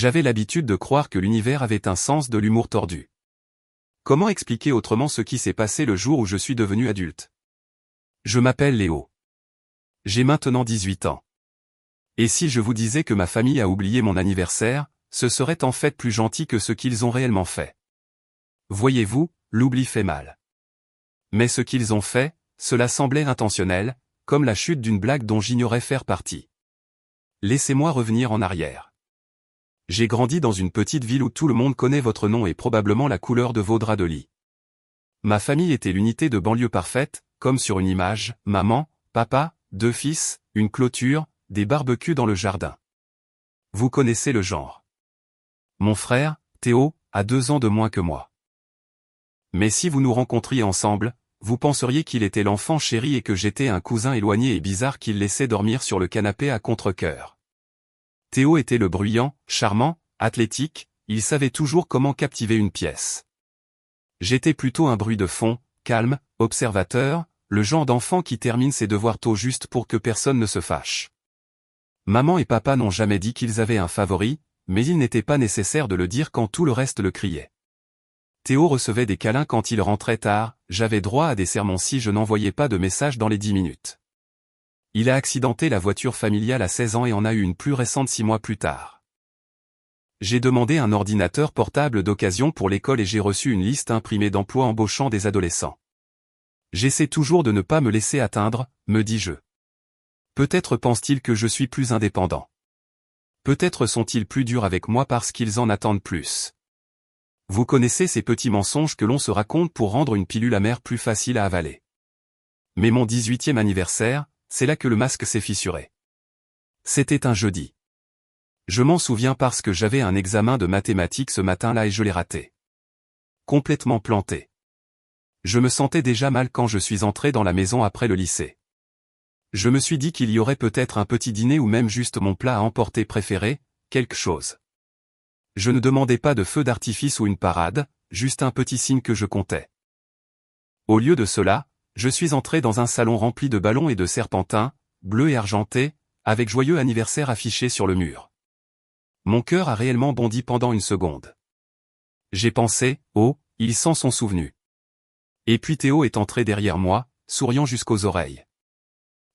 J'avais l'habitude de croire que l'univers avait un sens de l'humour tordu. Comment expliquer autrement ce qui s'est passé le jour où je suis devenu adulte? Je m'appelle Léo. J'ai maintenant 18 ans. Et si je vous disais que ma famille a oublié mon anniversaire, ce serait en fait plus gentil que ce qu'ils ont réellement fait. Voyez-vous, l'oubli fait mal. Mais ce qu'ils ont fait, cela semblait intentionnel, comme la chute d'une blague dont j'ignorais faire partie. Laissez-moi revenir en arrière. J'ai grandi dans une petite ville où tout le monde connaît votre nom et probablement la couleur de vos draps de lit. Ma famille était l'unité de banlieue parfaite, comme sur une image, maman, papa, 2 fils, une clôture, des barbecues dans le jardin. Vous connaissez le genre. Mon frère, Théo, a 2 ans de moins que moi. Mais si vous nous rencontriez ensemble, vous penseriez qu'il était l'enfant chéri et que j'étais un cousin éloigné et bizarre qu'il laissait dormir sur le canapé à contre-cœur. Théo était le bruyant, charmant, athlétique, il savait toujours comment captiver une pièce. J'étais plutôt un bruit de fond, calme, observateur, le genre d'enfant qui termine ses devoirs tôt juste pour que personne ne se fâche. Maman et papa n'ont jamais dit qu'ils avaient un favori, mais il n'était pas nécessaire de le dire quand tout le reste le criait. Théo recevait des câlins quand il rentrait tard, j'avais droit à des sermons si je n'envoyais pas de message dans les 10 minutes. Il a accidenté la voiture familiale à 16 ans et en a eu une plus récente 6 mois plus tard. J'ai demandé un ordinateur portable d'occasion pour l'école et j'ai reçu une liste imprimée d'emplois embauchant des adolescents. J'essaie toujours de ne pas me laisser atteindre, me dis-je. Peut-être pensent-ils que je suis plus indépendant. Peut-être sont-ils plus durs avec moi parce qu'ils en attendent plus. Vous connaissez ces petits mensonges que l'on se raconte pour rendre une pilule amère plus facile à avaler. Mais mon 18e anniversaire, c'est là que le masque s'est fissuré. C'était un jeudi. Je m'en souviens parce que j'avais un examen de mathématiques ce matin-là et je l'ai raté. Complètement planté. Je me sentais déjà mal quand je suis entré dans la maison après le lycée. Je me suis dit qu'il y aurait peut-être un petit dîner ou même juste mon plat à emporter préféré, quelque chose. Je ne demandais pas de feu d'artifice ou une parade, juste un petit signe que je comptais. Au lieu de cela, je suis entré dans un salon rempli de ballons et de serpentins, bleus et argentés, avec joyeux anniversaire affiché sur le mur. Mon cœur a réellement bondi pendant une seconde. J'ai pensé, oh, ils s'en sont souvenus. Et puis Théo est entré derrière moi, souriant jusqu'aux oreilles.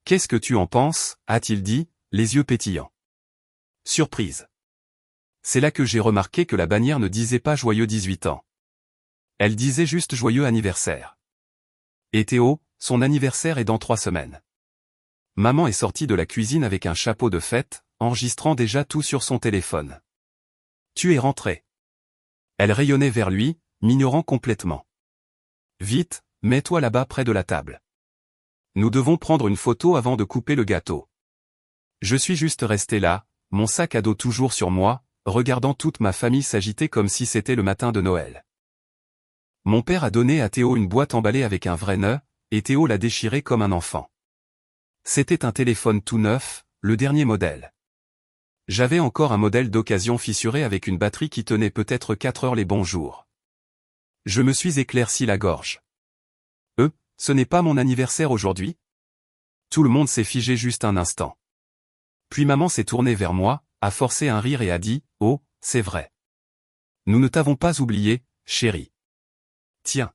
Qu'est-ce que tu en penses, a-t-il dit, les yeux pétillants. Surprise. C'est là que j'ai remarqué que la bannière ne disait pas joyeux 18 ans. Elle disait juste joyeux anniversaire. Et Théo, son anniversaire est dans 3 semaines. Maman est sortie de la cuisine avec un chapeau de fête, enregistrant déjà tout sur son téléphone. Tu es rentré. Elle rayonnait vers lui, m'ignorant complètement. Vite, mets-toi là-bas près de la table. Nous devons prendre une photo avant de couper le gâteau. Je suis juste resté là, mon sac à dos toujours sur moi, regardant toute ma famille s'agiter comme si c'était le matin de Noël. Mon père a donné à Théo une boîte emballée avec un vrai nœud, et Théo l'a déchiré comme un enfant. C'était un téléphone tout neuf, le dernier modèle. J'avais encore un modèle d'occasion fissuré avec une batterie qui tenait peut-être 4 heures les bons jours. Je me suis éclairci la gorge. Ce n'est pas mon anniversaire aujourd'hui? Tout le monde s'est figé juste un instant. Puis maman s'est tournée vers moi, a forcé un rire et a dit, oh, c'est vrai. Nous ne t'avons pas oublié, chérie. Tiens.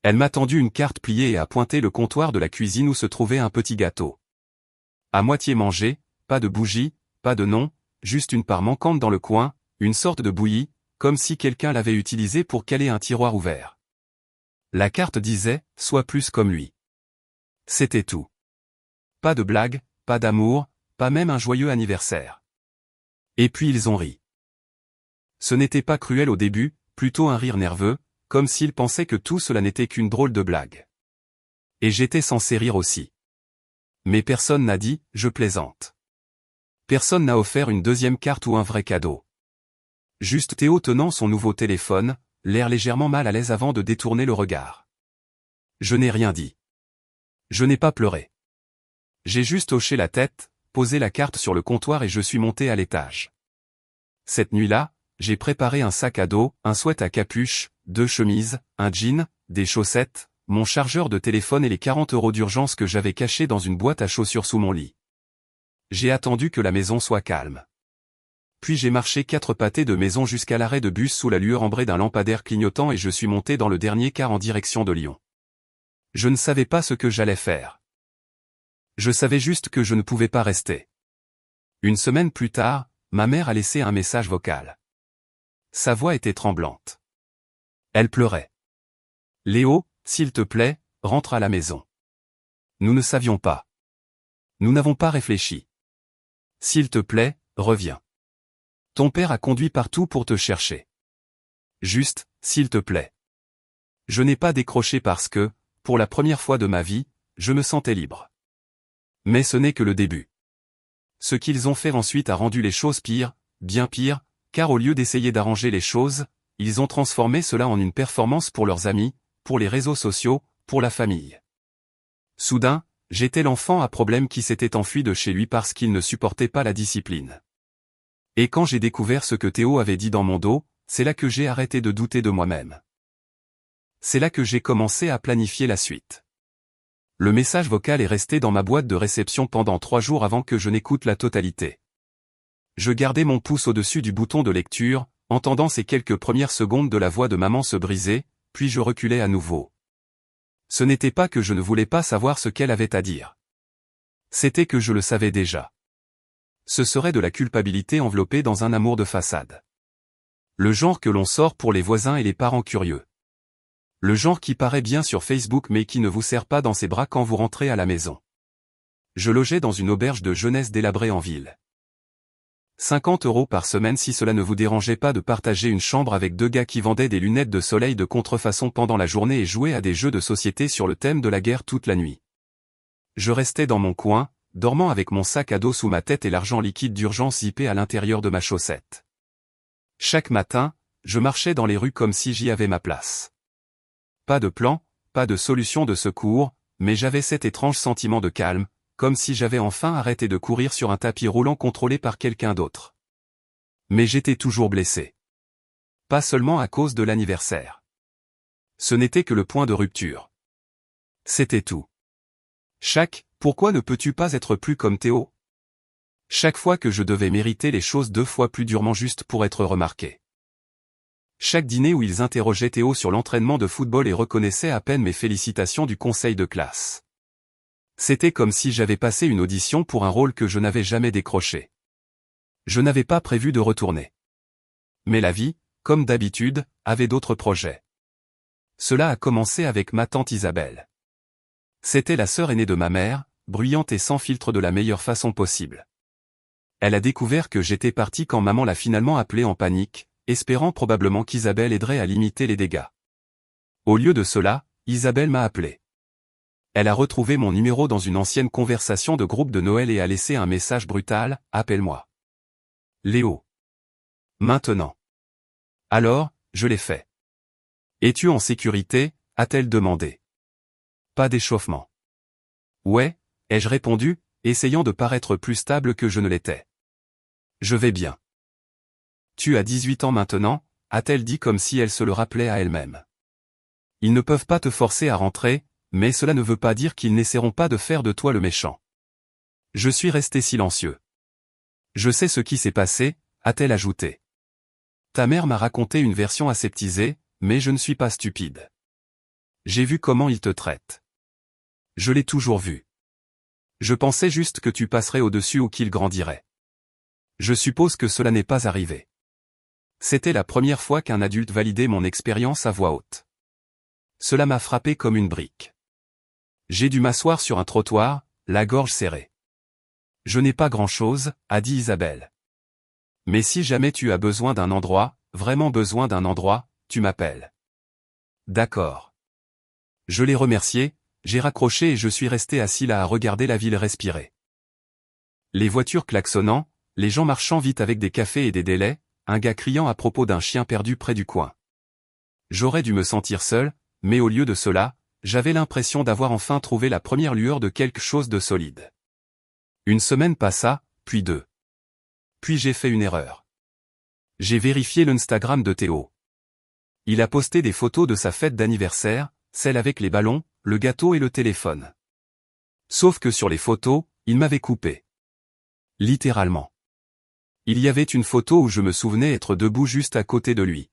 Elle m'a tendu une carte pliée et a pointé le comptoir de la cuisine où se trouvait un petit gâteau. À moitié mangé, pas de bougie, pas de nom, juste une part manquante dans le coin, une sorte de bouillie, comme si quelqu'un l'avait utilisée pour caler un tiroir ouvert. La carte disait, sois plus comme lui. C'était tout. Pas de blague, pas d'amour, pas même un joyeux anniversaire. Et puis ils ont ri. Ce n'était pas cruel au début, plutôt un rire nerveux, comme s'ils pensaient que tout cela n'était qu'une drôle de blague. Et j'étais censé rire aussi. Mais personne n'a dit, je plaisante. Personne n'a offert une deuxième carte ou un vrai cadeau. Juste Théo tenant son nouveau téléphone, l'air légèrement mal à l'aise avant de détourner le regard. Je n'ai rien dit. Je n'ai pas pleuré. J'ai juste hoché la tête, posé la carte sur le comptoir et je suis monté à l'étage. Cette nuit-là, j'ai préparé un sac à dos, un sweat à capuche, 2 chemises, un jean, des chaussettes, mon chargeur de téléphone et les 40 € d'urgence que j'avais cachés dans une boîte à chaussures sous mon lit. J'ai attendu que la maison soit calme. Puis j'ai marché 4 pâtés de maison jusqu'à l'arrêt de bus sous la lueur ambrée d'un lampadaire clignotant et je suis monté dans le dernier car en direction de Lyon. Je ne savais pas ce que j'allais faire. Je savais juste que je ne pouvais pas rester. Une semaine plus tard, ma mère a laissé un message vocal. Sa voix était tremblante. Elle pleurait. Léo, s'il te plaît, rentre à la maison. Nous ne savions pas. Nous n'avons pas réfléchi. S'il te plaît, reviens. Ton père a conduit partout pour te chercher. Juste, s'il te plaît. Je n'ai pas décroché parce que, pour la première fois de ma vie, je me sentais libre. Mais ce n'est que le début. Ce qu'ils ont fait ensuite a rendu les choses pires, bien pires, car au lieu d'essayer d'arranger les choses, ils ont transformé cela en une performance pour leurs amis, pour les réseaux sociaux, pour la famille. Soudain, j'étais l'enfant à problème qui s'était enfui de chez lui parce qu'il ne supportait pas la discipline. Et quand j'ai découvert ce que Théo avait dit dans mon dos, c'est là que j'ai arrêté de douter de moi-même. C'est là que j'ai commencé à planifier la suite. Le message vocal est resté dans ma boîte de réception pendant 3 jours avant que je n'écoute la totalité. Je gardais mon pouce au-dessus du bouton de lecture, entendant ces quelques premières secondes de la voix de maman se briser, puis je reculais à nouveau. Ce n'était pas que je ne voulais pas savoir ce qu'elle avait à dire. C'était que je le savais déjà. Ce serait de la culpabilité enveloppée dans un amour de façade. Le genre que l'on sort pour les voisins et les parents curieux. Le genre qui paraît bien sur Facebook mais qui ne vous serre pas dans ses bras quand vous rentrez à la maison. Je logeais dans une auberge de jeunesse délabrée en ville. 50 € par semaine si cela ne vous dérangeait pas de partager une chambre avec 2 gars qui vendaient des lunettes de soleil de contrefaçon pendant la journée et jouaient à des jeux de société sur le thème de la guerre toute la nuit. Je restais dans mon coin, dormant avec mon sac à dos sous ma tête et l'argent liquide d'urgence zippé à l'intérieur de ma chaussette. Chaque matin, je marchais dans les rues comme si j'y avais ma place. Pas de plan, pas de solution de secours, mais j'avais cet étrange sentiment de calme, comme si j'avais enfin arrêté de courir sur un tapis roulant contrôlé par quelqu'un d'autre. Mais j'étais toujours blessé. Pas seulement à cause de l'anniversaire. Ce n'était que le point de rupture. C'était tout. Pourquoi ne peux-tu pas être plus comme Théo? Chaque fois que je devais mériter les choses 2 fois plus durement juste pour être remarqué. Chaque dîner où ils interrogeaient Théo sur l'entraînement de football et reconnaissaient à peine mes félicitations du conseil de classe. C'était comme si j'avais passé une audition pour un rôle que je n'avais jamais décroché. Je n'avais pas prévu de retourner. Mais la vie, comme d'habitude, avait d'autres projets. Cela a commencé avec ma tante Isabelle. C'était la sœur aînée de ma mère, bruyante et sans filtre de la meilleure façon possible. Elle a découvert que j'étais parti quand maman l'a finalement appelée en panique, espérant probablement qu'Isabelle aiderait à limiter les dégâts. Au lieu de cela, Isabelle m'a appelé. Elle a retrouvé mon numéro dans une ancienne conversation de groupe de Noël et a laissé un message brutal, « Appelle-moi. Léo. Maintenant. » Alors, je l'ai fait. « Es-tu en sécurité ?» a-t-elle demandé. Pas d'échauffement. Ouais, ai-je répondu, essayant de paraître plus stable que je ne l'étais. Je vais bien. Tu as 18 ans maintenant, a-t-elle dit comme si elle se le rappelait à elle-même. Ils ne peuvent pas te forcer à rentrer, mais cela ne veut pas dire qu'ils n'essaieront pas de faire de toi le méchant. Je suis resté silencieux. Je sais ce qui s'est passé, a-t-elle ajouté. Ta mère m'a raconté une version aseptisée, mais je ne suis pas stupide. J'ai vu comment il te traite. Je l'ai toujours vu. Je pensais juste que tu passerais au-dessus ou qu'il grandirait. Je suppose que cela n'est pas arrivé. C'était la première fois qu'un adulte validait mon expérience à voix haute. Cela m'a frappé comme une brique. J'ai dû m'asseoir sur un trottoir, la gorge serrée. Je n'ai pas grand-chose, a dit Isabelle. Mais si jamais tu as besoin d'un endroit, vraiment besoin d'un endroit, tu m'appelles. D'accord. Je l'ai remercié, j'ai raccroché et je suis resté assis là à regarder la ville respirer. Les voitures klaxonnant, les gens marchant vite avec des cafés et des délais, un gars criant à propos d'un chien perdu près du coin. J'aurais dû me sentir seul, mais au lieu de cela, j'avais l'impression d'avoir enfin trouvé la première lueur de quelque chose de solide. Une semaine passa, puis 2. Puis j'ai fait une erreur. J'ai vérifié l'Instagram de Théo. Il a posté des photos de sa fête d'anniversaire, celle avec les ballons, le gâteau et le téléphone. Sauf que sur les photos, il m'avait coupé. Littéralement. Il y avait une photo où je me souvenais être debout juste à côté de lui.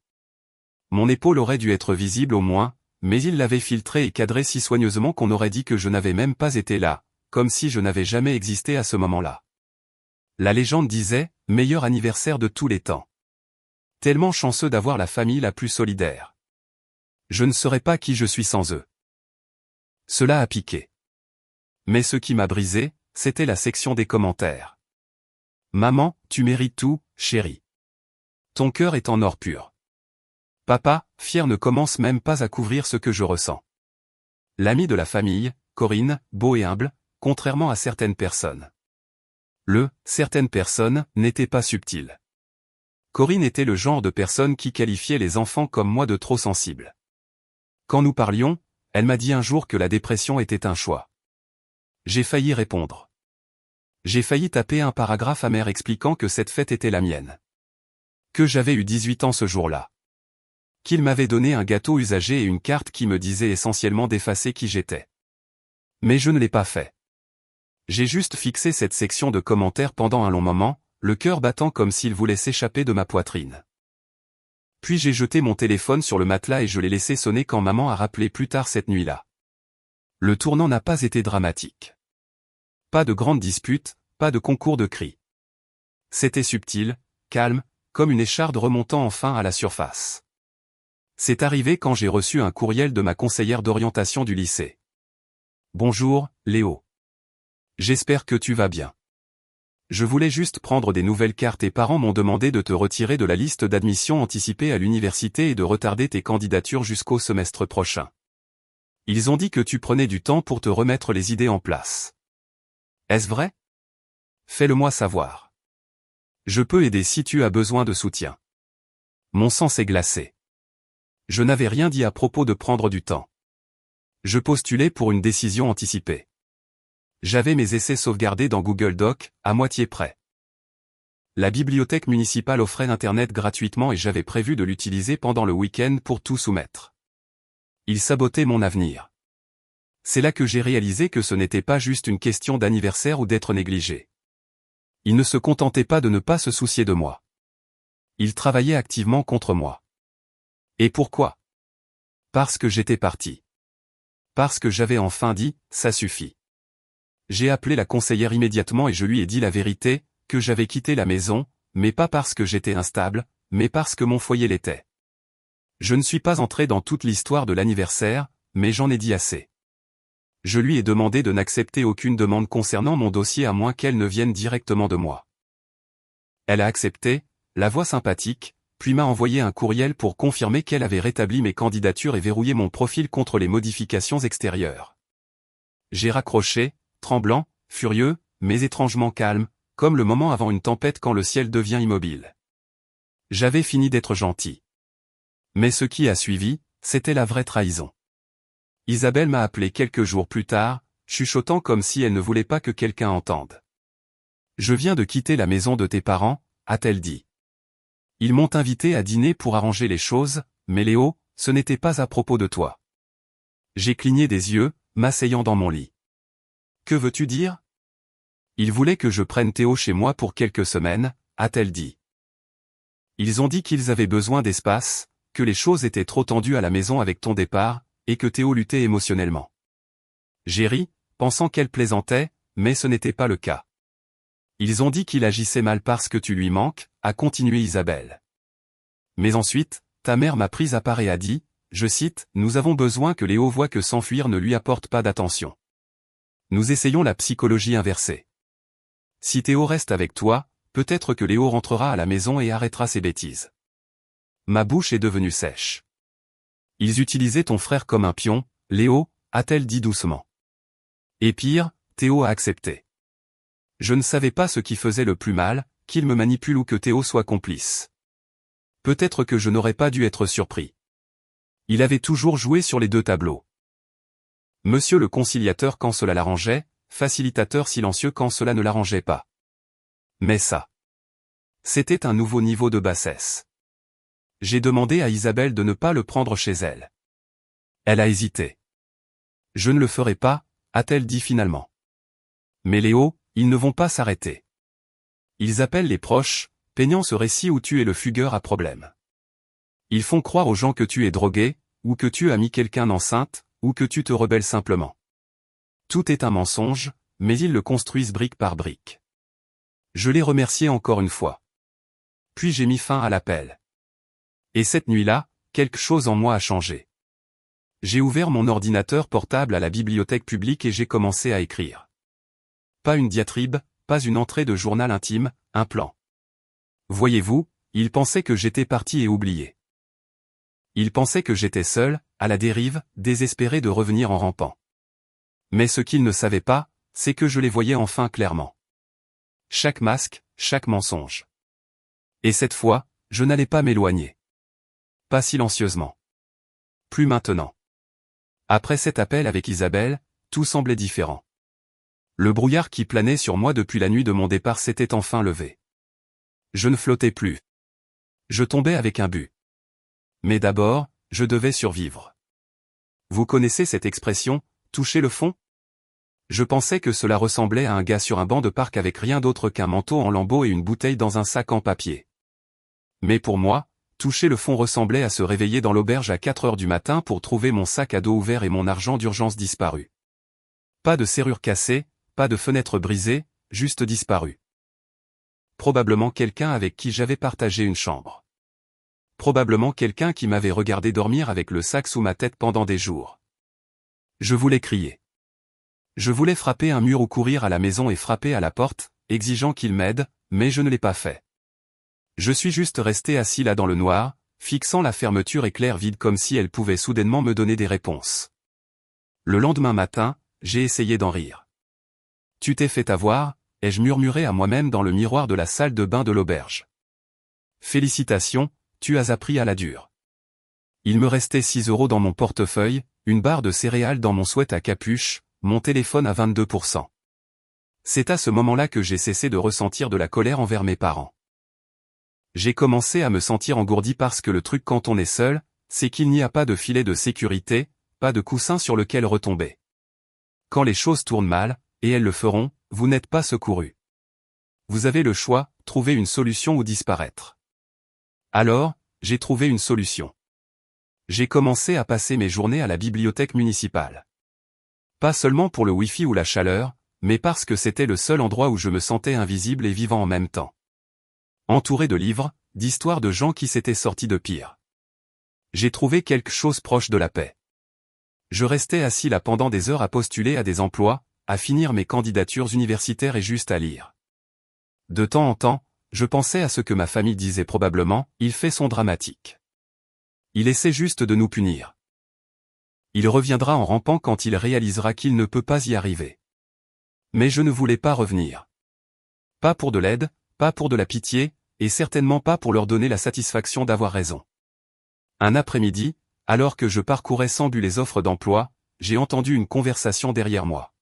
Mon épaule aurait dû être visible au moins, mais il l'avait filtrée et cadrée si soigneusement qu'on aurait dit que je n'avais même pas été là, comme si je n'avais jamais existé à ce moment-là. La légende disait, meilleur anniversaire de tous les temps. Tellement chanceux d'avoir la famille la plus solidaire. Je ne saurais pas qui je suis sans eux. Cela a piqué. Mais ce qui m'a brisé, c'était la section des commentaires. Maman, tu mérites tout, chérie. Ton cœur est en or pur. Papa, fier ne commence même pas à couvrir ce que je ressens. L'ami de la famille, Corinne, beau et humble, contrairement à certaines personnes. Certaines personnes, n'était pas subtil. Corinne était le genre de personne qui qualifiait les enfants comme moi de trop sensibles. Quand nous parlions, elle m'a dit un jour que la dépression était un choix. J'ai failli répondre. J'ai failli taper un paragraphe amer expliquant que cette fête était la mienne. Que j'avais eu 18 ans ce jour-là. Qu'il m'avait donné un gâteau usagé et une carte qui me disait essentiellement d'effacer qui j'étais. Mais je ne l'ai pas fait. J'ai juste fixé cette section de commentaires pendant un long moment, le cœur battant comme s'il voulait s'échapper de ma poitrine. Puis j'ai jeté mon téléphone sur le matelas et je l'ai laissé sonner quand maman a rappelé plus tard cette nuit-là. Le tournant n'a pas été dramatique. Pas de grande dispute, pas de concours de cris. C'était subtil, calme, comme une écharde remontant enfin à la surface. C'est arrivé quand j'ai reçu un courriel de ma conseillère d'orientation du lycée. Bonjour, Léo. J'espère que tu vas bien. Je voulais juste prendre des nouvelles car tes parents m'ont demandé de te retirer de la liste d'admission anticipée à l'université et de retarder tes candidatures jusqu'au semestre prochain. Ils ont dit que tu prenais du temps pour te remettre les idées en place. Est-ce vrai? Fais-le-moi savoir. Je peux aider si tu as besoin de soutien. Mon sang s'est glacé. Je n'avais rien dit à propos de prendre du temps. Je postulais pour une décision anticipée. J'avais mes essais sauvegardés dans Google Doc, à moitié prêts. La bibliothèque municipale offrait Internet gratuitement et j'avais prévu de l'utiliser pendant le week-end pour tout soumettre. Il sabotait mon avenir. C'est là que j'ai réalisé que ce n'était pas juste une question d'anniversaire ou d'être négligé. Il ne se contentait pas de ne pas se soucier de moi. Il travaillait activement contre moi. Et pourquoi? Parce que j'étais parti. Parce que j'avais enfin dit, ça suffit. J'ai appelé la conseillère immédiatement et je lui ai dit la vérité, que j'avais quitté la maison, mais pas parce que j'étais instable, mais parce que mon foyer l'était. Je ne suis pas entré dans toute l'histoire de l'anniversaire, mais j'en ai dit assez. Je lui ai demandé de n'accepter aucune demande concernant mon dossier à moins qu'elle ne vienne directement de moi. Elle a accepté, la voix sympathique, puis m'a envoyé un courriel pour confirmer qu'elle avait rétabli mes candidatures et verrouillé mon profil contre les modifications extérieures. J'ai raccroché, tremblant, furieux, mais étrangement calme, comme le moment avant une tempête quand le ciel devient immobile. J'avais fini d'être gentil. Mais ce qui a suivi, c'était la vraie trahison. Isabelle m'a appelé quelques jours plus tard, chuchotant comme si elle ne voulait pas que quelqu'un entende. « Je viens de quitter la maison de tes parents », a-t-elle dit. Ils m'ont invité à dîner pour arranger les choses, mais Léo, ce n'était pas à propos de toi. J'ai cligné des yeux, m'asseyant dans mon lit. Que veux-tu dire? Ils voulaient que je prenne Théo chez moi pour quelques semaines, a-t-elle dit. Ils ont dit qu'ils avaient besoin d'espace, que les choses étaient trop tendues à la maison avec ton départ, et que Théo luttait émotionnellement. J'ai ri, pensant qu'elle plaisantait, mais ce n'était pas le cas. Ils ont dit qu'il agissait mal parce que tu lui manques, a continué Isabelle. Mais ensuite, ta mère m'a prise à part et a dit, je cite, « Nous avons besoin que Léo voie que s'enfuir ne lui apporte pas d'attention. Nous essayons la psychologie inversée. Si Théo reste avec toi, peut-être que Léo rentrera à la maison et arrêtera ses bêtises. » Ma bouche est devenue sèche. Ils utilisaient ton frère comme un pion, Léo, a-t-elle dit doucement. Et pire, Théo a accepté. Je ne savais pas ce qui faisait le plus mal, qu'il me manipule ou que Théo soit complice. Peut-être que je n'aurais pas dû être surpris. Il avait toujours joué sur les deux tableaux. Monsieur le conciliateur quand cela l'arrangeait, facilitateur silencieux quand cela ne l'arrangeait pas. Mais ça. C'était un nouveau niveau de bassesse. J'ai demandé à Isabelle de ne pas le prendre chez elle. Elle a hésité. Je ne le ferai pas, a-t-elle dit finalement. Mais Léo, ils ne vont pas s'arrêter. Ils appellent les proches, peignant ce récit où tu es le fugueur à problème. Ils font croire aux gens que tu es drogué, ou que tu as mis quelqu'un enceinte, ou que tu te rebelles simplement. Tout est un mensonge, mais ils le construisent brique par brique. Je les remerciais encore une fois. Puis j'ai mis fin à l'appel. Et cette nuit-là, quelque chose en moi a changé. J'ai ouvert mon ordinateur portable à la bibliothèque publique et j'ai commencé à écrire. Pas une diatribe, pas une entrée de journal intime, un plan. Voyez-vous, ils pensaient que j'étais parti et oublié. Ils pensaient que j'étais seul, à la dérive, désespéré de revenir en rampant. Mais ce qu'ils ne savaient pas, c'est que je les voyais enfin clairement. Chaque masque, chaque mensonge. Et cette fois, je n'allais pas m'éloigner. Pas silencieusement. Plus maintenant. Après cet appel avec Isabelle, tout semblait différent. Le brouillard qui planait sur moi depuis la nuit de mon départ s'était enfin levé. Je ne flottais plus. Je tombais avec un but. Mais d'abord, je devais survivre. Vous connaissez cette expression, toucher le fond? Je pensais que cela ressemblait à un gars sur un banc de parc avec rien d'autre qu'un manteau en lambeaux et une bouteille dans un sac en papier. Mais pour moi, toucher le fond ressemblait à se réveiller dans l'auberge à 4 heures du matin pour trouver mon sac à dos ouvert et mon argent d'urgence disparu. Pas de serrure cassée, pas de fenêtre brisée, juste disparu. Probablement quelqu'un avec qui j'avais partagé une chambre. Probablement quelqu'un qui m'avait regardé dormir avec le sac sous ma tête pendant des jours. Je voulais crier. Je voulais frapper un mur ou courir à la maison et frapper à la porte, exigeant qu'il m'aide, mais je ne l'ai pas fait. Je suis juste resté assis là dans le noir, fixant la fermeture éclair vide comme si elle pouvait soudainement me donner des réponses. Le lendemain matin, j'ai essayé d'en rire. Tu t'es fait avoir, ai-je murmuré à moi-même dans le miroir de la salle de bain de l'auberge. Félicitations, tu as appris à la dure. Il me restait 6 € dans mon portefeuille, une barre de céréales dans mon sweat à capuche, mon téléphone à 22%. C'est à ce moment-là que j'ai cessé de ressentir de la colère envers mes parents. J'ai commencé à me sentir engourdi parce que le truc quand on est seul, c'est qu'il n'y a pas de filet de sécurité, pas de coussin sur lequel retomber. Quand les choses tournent mal, et elles le feront, vous n'êtes pas secouru. Vous avez le choix, trouver une solution ou disparaître. Alors, j'ai trouvé une solution. J'ai commencé à passer mes journées à la bibliothèque municipale. Pas seulement pour le wifi ou la chaleur, mais parce que c'était le seul endroit où je me sentais invisible et vivant en même temps. Entouré de livres, d'histoires de gens qui s'étaient sortis de pire. J'ai trouvé quelque chose proche de la paix. Je restais assis là pendant des heures à postuler à des emplois, à finir mes candidatures universitaires et juste à lire. De temps en temps, je pensais à ce que ma famille disait probablement, il fait son dramatique. Il essaie juste de nous punir. Il reviendra en rampant quand il réalisera qu'il ne peut pas y arriver. Mais je ne voulais pas revenir. Pas pour de l'aide, pas pour de la pitié, et certainement pas pour leur donner la satisfaction d'avoir raison. Un après-midi, alors que je parcourais sans but les offres d'emploi, j'ai entendu une conversation derrière moi.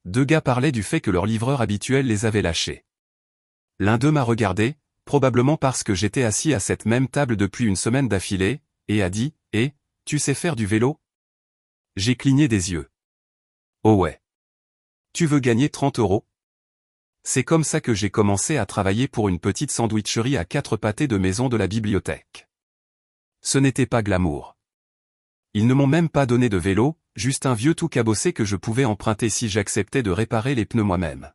2 gars parlaient du fait que leur livreur habituel les avait lâchés. L'un d'eux m'a regardé, probablement parce que j'étais assis à cette même table depuis une semaine d'affilée, et a dit « Eh, tu sais faire du vélo ?» J'ai cligné des yeux. « Oh ouais. Tu veux gagner 30 €? » C'est comme ça que j'ai commencé à travailler pour une petite sandwicherie à 4 pâtés de maison de la bibliothèque. Ce n'était pas glamour. Ils ne m'ont même pas donné de vélo, juste un vieux tout cabossé que je pouvais emprunter si j'acceptais de réparer les pneus moi-même.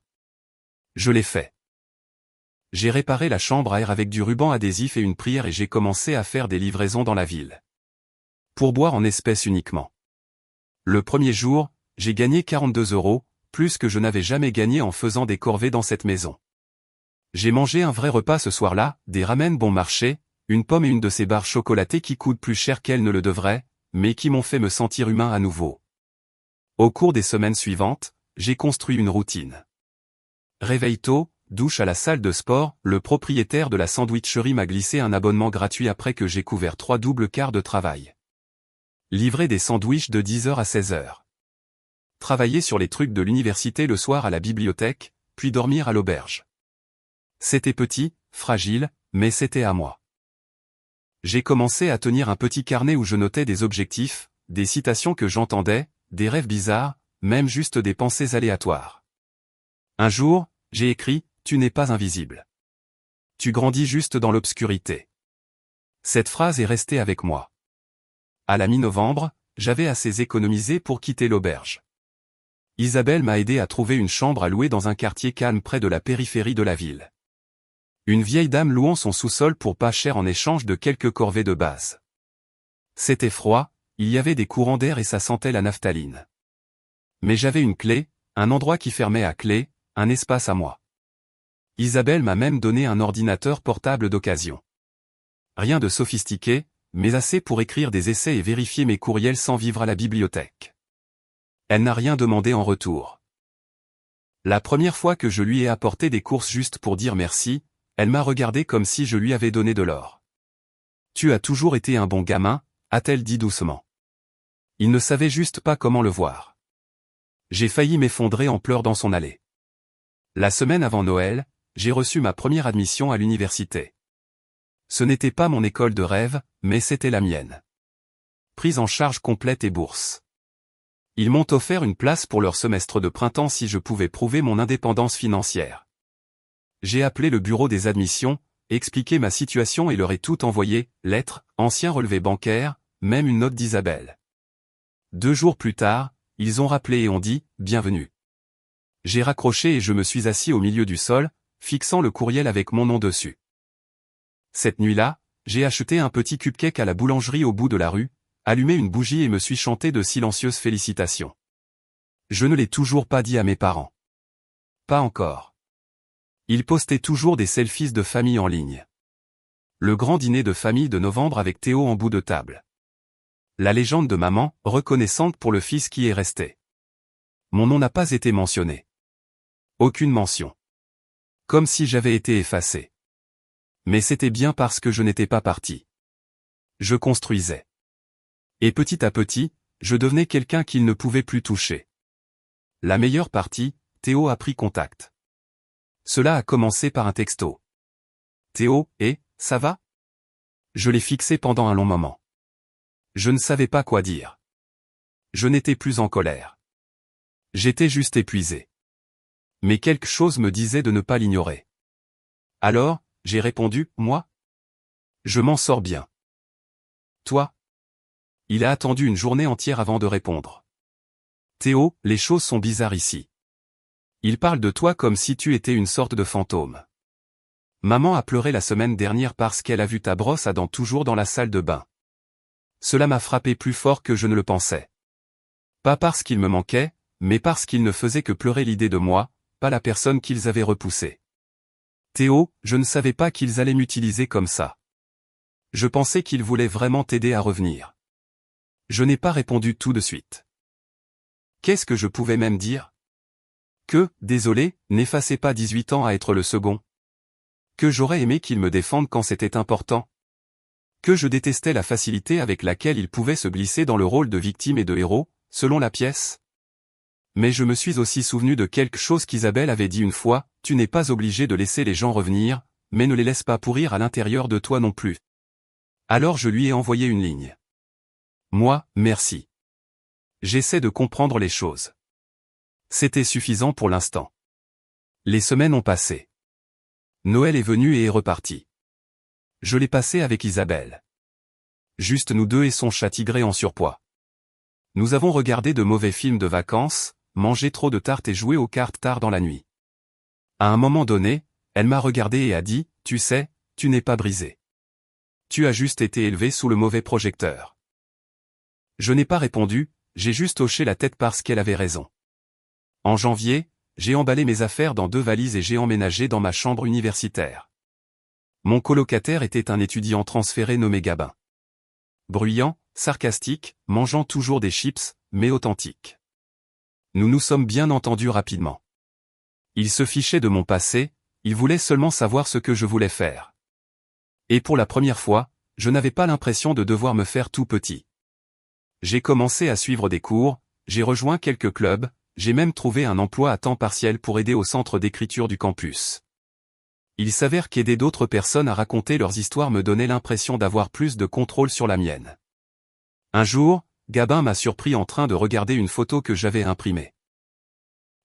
Je l'ai fait. J'ai réparé la chambre à air avec du ruban adhésif et une prière et j'ai commencé à faire des livraisons dans la ville. Pour boire en espèces uniquement. Le premier jour, j'ai gagné 42 €, plus que je n'avais jamais gagné en faisant des corvées dans cette maison. J'ai mangé un vrai repas ce soir-là, des ramen bon marché, une pomme et une de ces barres chocolatées qui coûtent plus cher qu'elles ne le devraient, mais qui m'ont fait me sentir humain à nouveau. Au cours des semaines suivantes, j'ai construit une routine. Réveil tôt, douche à la salle de sport, le propriétaire de la sandwicherie m'a glissé un abonnement gratuit après que j'ai couvert 3 doubles quarts de travail. Livrer des sandwichs de 10 h à 16 h. Travailler sur les trucs de l'université le soir à la bibliothèque, puis dormir à l'auberge. C'était petit, fragile, mais c'était à moi. J'ai commencé à tenir un petit carnet où je notais des objectifs, des citations que j'entendais, des rêves bizarres, même juste des pensées aléatoires. Un jour, j'ai écrit « Tu n'es pas invisible ». Tu grandis juste dans l'obscurité. Cette phrase est restée avec moi. À la mi-novembre, j'avais assez économisé pour quitter l'auberge. Isabelle m'a aidé à trouver une chambre à louer dans un quartier calme près de la périphérie de la ville. Une vieille dame louant son sous-sol pour pas cher en échange de quelques corvées de base. C'était froid, il y avait des courants d'air et ça sentait la naphtaline. Mais j'avais une clé, un endroit qui fermait à clé, un espace à moi. Isabelle m'a même donné un ordinateur portable d'occasion. Rien de sophistiqué, mais assez pour écrire des essais et vérifier mes courriels sans vivre à la bibliothèque. Elle n'a rien demandé en retour. La première fois que je lui ai apporté des courses juste pour dire merci, elle m'a regardé comme si je lui avais donné de l'or. « Tu as toujours été un bon gamin », a-t-elle dit doucement. Il ne savait juste pas comment le voir. J'ai failli m'effondrer en pleurs dans son allée. La semaine avant Noël, j'ai reçu ma première admission à l'université. Ce n'était pas mon école de rêve, mais c'était la mienne. Prise en charge complète et bourse. Ils m'ont offert une place pour leur semestre de printemps si je pouvais prouver mon indépendance financière. J'ai appelé le bureau des admissions, expliqué ma situation et leur ai tout envoyé, lettres, anciens relevés bancaires, même une note d'Isabelle. 2 jours plus tard, ils ont rappelé et ont dit « Bienvenue ». J'ai raccroché et je me suis assis au milieu du sol, fixant le courriel avec mon nom dessus. Cette nuit-là, j'ai acheté un petit cupcake à la boulangerie au bout de la rue, allumé une bougie et me suis chanté de silencieuses félicitations. Je ne l'ai toujours pas dit à mes parents. Pas encore. Ils postaient toujours des selfies de famille en ligne. Le grand dîner de famille de novembre avec Théo en bout de table. La légende de maman, reconnaissante pour le fils qui est resté. Mon nom n'a pas été mentionné. Aucune mention. Comme si j'avais été effacé. Mais c'était bien parce que je n'étais pas parti. Je construisais. Et petit à petit, je devenais quelqu'un qu'il ne pouvait plus toucher. La meilleure partie, Théo a pris contact. Cela a commencé par un texto. Théo, ça va ? Je l'ai fixé pendant un long moment. Je ne savais pas quoi dire. Je n'étais plus en colère. J'étais juste épuisé. Mais quelque chose me disait de ne pas l'ignorer. Alors, j'ai répondu, moi ? Je m'en sors bien. Toi ? Il a attendu une journée entière avant de répondre. Théo, les choses sont bizarres ici. Il parle de toi comme si tu étais une sorte de fantôme. Maman a pleuré la semaine dernière parce qu'elle a vu ta brosse à dents toujours dans la salle de bain. Cela m'a frappé plus fort que je ne le pensais. Pas parce qu'il me manquait, mais parce qu'il ne faisait que pleurer l'idée de moi, pas la personne qu'ils avaient repoussée. Théo, je ne savais pas qu'ils allaient m'utiliser comme ça. Je pensais qu'ils voulaient vraiment t'aider à revenir. Je n'ai pas répondu tout de suite. Qu'est-ce que je pouvais même dire ? Que, désolé, n'effaçez pas 18 ans à être le second. Que j'aurais aimé qu'ils me défendent quand c'était important. Que je détestais la facilité avec laquelle ils pouvaient se glisser dans le rôle de victime et de héros, selon la pièce. Mais je me suis aussi souvenu de quelque chose qu'Isabelle avait dit une fois, tu n'es pas obligé de laisser les gens revenir, mais ne les laisse pas pourrir à l'intérieur de toi non plus. Alors je lui ai envoyé une ligne. Moi, merci. J'essaie de comprendre les choses. C'était suffisant pour l'instant. Les semaines ont passé. Noël est venu et est reparti. Je l'ai passé avec Isabelle. Juste nous deux et son chat tigré en surpoids. Nous avons regardé de mauvais films de vacances, mangé trop de tartes et joué aux cartes tard dans la nuit. À un moment donné, elle m'a regardé et a dit, tu sais, tu n'es pas brisé. Tu as juste été élevé sous le mauvais projecteur. Je n'ai pas répondu, j'ai juste hoché la tête parce qu'elle avait raison. En janvier, j'ai emballé mes affaires dans 2 valises et j'ai emménagé dans ma chambre universitaire. Mon colocataire était un étudiant transféré nommé Gabin. Bruyant, sarcastique, mangeant toujours des chips, mais authentique. Nous nous sommes bien entendus rapidement. Il se fichait de mon passé, il voulait seulement savoir ce que je voulais faire. Et pour la première fois, je n'avais pas l'impression de devoir me faire tout petit. J'ai commencé à suivre des cours, j'ai rejoint quelques clubs, j'ai même trouvé un emploi à temps partiel pour aider au centre d'écriture du campus. Il s'avère qu'aider d'autres personnes à raconter leurs histoires me donnait l'impression d'avoir plus de contrôle sur la mienne. Un jour, Gabin m'a surpris en train de regarder une photo que j'avais imprimée.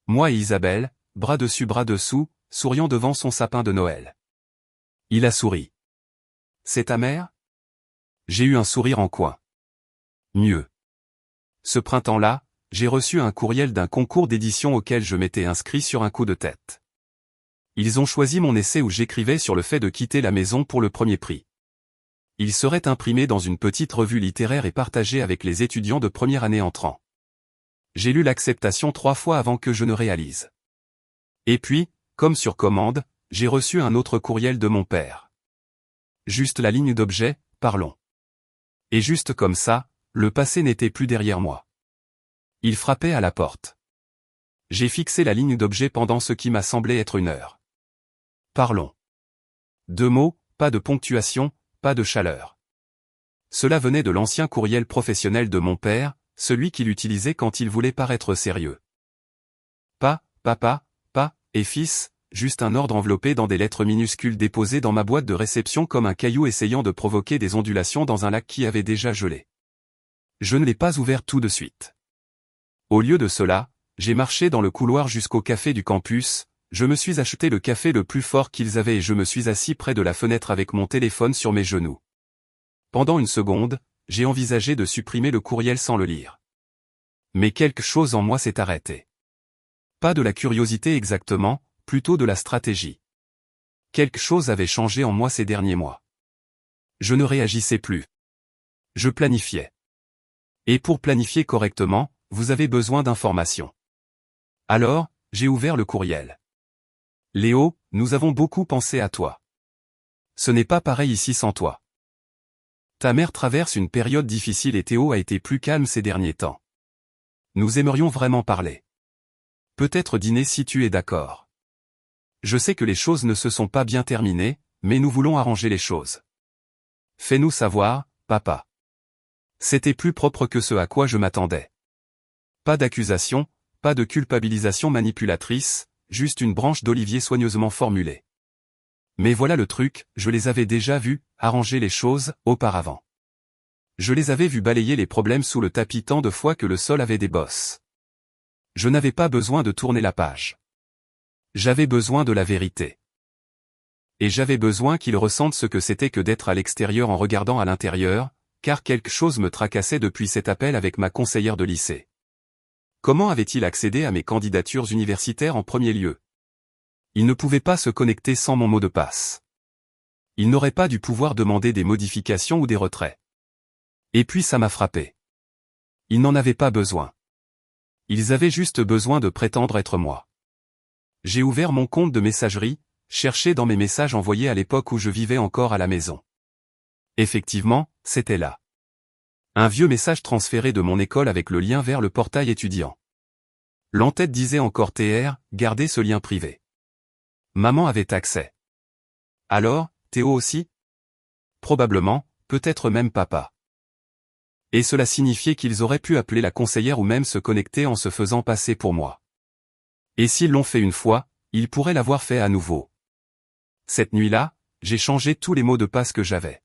Moi et Isabelle, bras dessus bras dessous, souriant devant son sapin de Noël. Il a souri. C'est ta mère? J'ai eu un sourire en coin. Mieux. Ce printemps-là, j'ai reçu un courriel d'un concours d'édition auquel je m'étais inscrit sur un coup de tête. Ils ont choisi mon essai où j'écrivais sur le fait de quitter la maison pour le premier prix. Il serait imprimé dans une petite revue littéraire et partagé avec les étudiants de première année entrant. J'ai lu l'acceptation 3 fois avant que je ne réalise. Et puis, comme sur commande, j'ai reçu un autre courriel de mon père. Juste la ligne d'objet, parlons. Et juste comme ça, le passé n'était plus derrière moi. Il frappait à la porte. J'ai fixé la ligne d'objet pendant ce qui m'a semblé être 1 heure. Parlons. 2 mots, pas de ponctuation, pas de chaleur. Cela venait de l'ancien courriel professionnel de mon père, celui qu'il utilisait quand il voulait paraître sérieux. Pas, papa, pas, et fils, juste un ordre enveloppé dans des lettres minuscules déposées dans ma boîte de réception comme un caillou essayant de provoquer des ondulations dans un lac qui avait déjà gelé. Je ne l'ai pas ouvert tout de suite. Au lieu de cela, j'ai marché dans le couloir jusqu'au café du campus, je me suis acheté le café le plus fort qu'ils avaient et je me suis assis près de la fenêtre avec mon téléphone sur mes genoux. Pendant 1 seconde, j'ai envisagé de supprimer le courriel sans le lire. Mais quelque chose en moi s'est arrêté. Pas de la curiosité exactement, plutôt de la stratégie. Quelque chose avait changé en moi ces derniers mois. Je ne réagissais plus. Je planifiais. Et pour planifier correctement, vous avez besoin d'informations. Alors, j'ai ouvert le courriel. Léo, nous avons beaucoup pensé à toi. Ce n'est pas pareil ici sans toi. Ta mère traverse une période difficile et Théo a été plus calme ces derniers temps. Nous aimerions vraiment parler. Peut-être dîner si tu es d'accord. Je sais que les choses ne se sont pas bien terminées, mais nous voulons arranger les choses. Fais-nous savoir, papa. C'était plus propre que ce à quoi je m'attendais. Pas d'accusation, pas de culpabilisation manipulatrice, juste une branche d'olivier soigneusement formulée. Mais voilà le truc, je les avais déjà vus, arranger les choses, auparavant. Je les avais vus balayer les problèmes sous le tapis tant de fois que le sol avait des bosses. Je n'avais pas besoin de tourner la page. J'avais besoin de la vérité. Et j'avais besoin qu'ils ressentent ce que c'était que d'être à l'extérieur en regardant à l'intérieur, car quelque chose me tracassait depuis cet appel avec ma conseillère de lycée. Comment avait-il accédé à mes candidatures universitaires en premier lieu? Il ne pouvait pas se connecter sans mon mot de passe. Il n'aurait pas dû pouvoir demander des modifications ou des retraits. Et puis ça m'a frappé. Ils n'en avaient pas besoin. Ils avaient juste besoin de prétendre être moi. J'ai ouvert mon compte de messagerie, cherché dans mes messages envoyés à l'époque où je vivais encore à la maison. Effectivement, c'était là. Un vieux message transféré de mon école avec le lien vers le portail étudiant. L'en-tête disait encore TR, gardez ce lien privé. Maman avait accès. Alors, Théo aussi? Probablement, peut-être même papa. Et cela signifiait qu'ils auraient pu appeler la conseillère ou même se connecter en se faisant passer pour moi. Et s'ils l'ont fait une fois, ils pourraient l'avoir fait à nouveau. Cette nuit-là, j'ai changé tous les mots de passe que j'avais.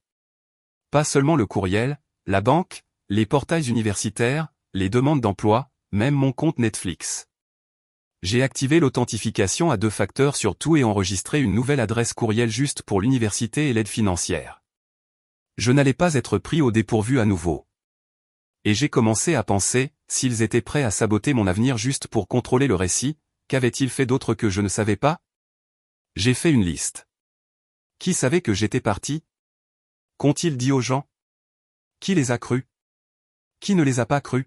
Pas seulement le courriel, la banque, les portails universitaires, les demandes d'emploi, même mon compte Netflix. J'ai activé l'authentification à 2 facteurs sur tout et enregistré une nouvelle adresse courriel juste pour l'université et l'aide financière. Je n'allais pas être pris au dépourvu à nouveau. Et j'ai commencé à penser, s'ils étaient prêts à saboter mon avenir juste pour contrôler le récit, qu'avaient-ils fait d'autre que je ne savais pas? J'ai fait une liste. Qui savait que j'étais parti? Qu'ont-ils dit aux gens? Qui les a crus? Qui ne les a pas crus?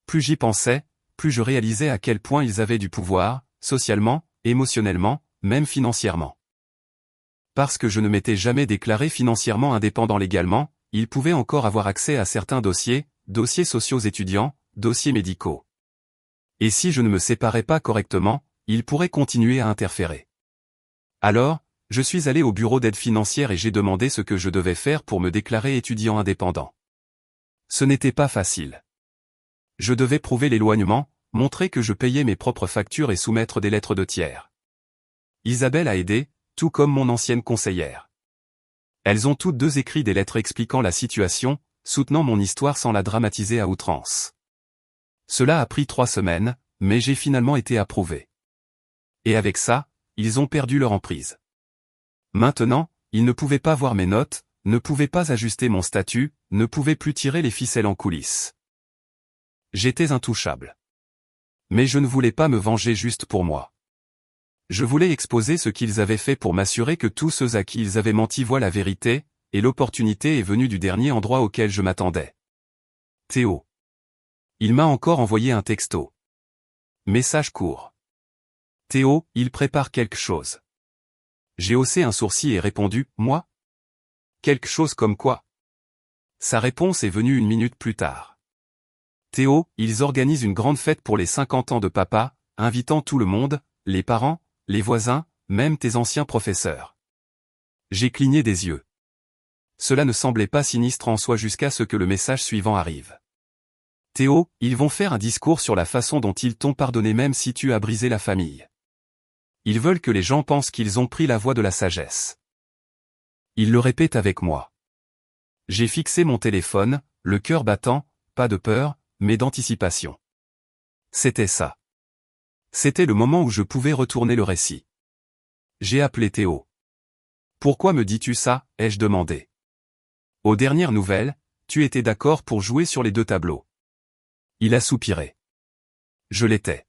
Plus j'y pensais, plus je réalisais à quel point ils avaient du pouvoir, socialement, émotionnellement, même financièrement. Parce que je ne m'étais jamais déclaré financièrement indépendant légalement, ils pouvaient encore avoir accès à certains dossiers, dossiers sociaux étudiants, dossiers médicaux. Et si je ne me séparais pas correctement, ils pourraient continuer à interférer. Alors, je suis allé au bureau d'aide financière et j'ai demandé ce que je devais faire pour me déclarer étudiant indépendant. Ce n'était pas facile. Je devais prouver l'éloignement, montrer que je payais mes propres factures et soumettre des lettres de tiers. Isabelle a aidé, tout comme mon ancienne conseillère. Elles ont toutes 2 écrit des lettres expliquant la situation, soutenant mon histoire sans la dramatiser à outrance. Cela a pris 3 semaines, mais j'ai finalement été approuvé. Et avec ça, ils ont perdu leur emprise. Maintenant, il ne pouvait pas voir mes notes, ne pouvait pas ajuster mon statut, ne pouvait plus tirer les ficelles en coulisses. J'étais intouchable. Mais je ne voulais pas me venger juste pour moi. Je voulais exposer ce qu'ils avaient fait pour m'assurer que tous ceux à qui ils avaient menti voient la vérité, et l'opportunité est venue du dernier endroit auquel je m'attendais. Théo. Il m'a encore envoyé un texto. Message court. Théo, il prépare quelque chose. J'ai haussé un sourcil et répondu, moi? Quelque chose comme quoi? Sa réponse est venue 1 minute plus tard. Théo, ils organisent une grande fête pour les 50 ans de papa, invitant tout le monde, les parents, les voisins, même tes anciens professeurs. J'ai cligné des yeux. Cela ne semblait pas sinistre en soi jusqu'à ce que le message suivant arrive. Théo, ils vont faire un discours sur la façon dont ils t'ont pardonné même si tu as brisé la famille. Ils veulent que les gens pensent qu'ils ont pris la voie de la sagesse. Ils le répètent avec moi. J'ai fixé mon téléphone, le cœur battant, pas de peur, mais d'anticipation. C'était ça. C'était le moment où je pouvais retourner le récit. J'ai appelé Théo. Pourquoi me dis-tu ça, ai-je demandé. Aux dernières nouvelles, tu étais d'accord pour jouer sur les 2 tableaux. Il a soupiré. Je l'étais.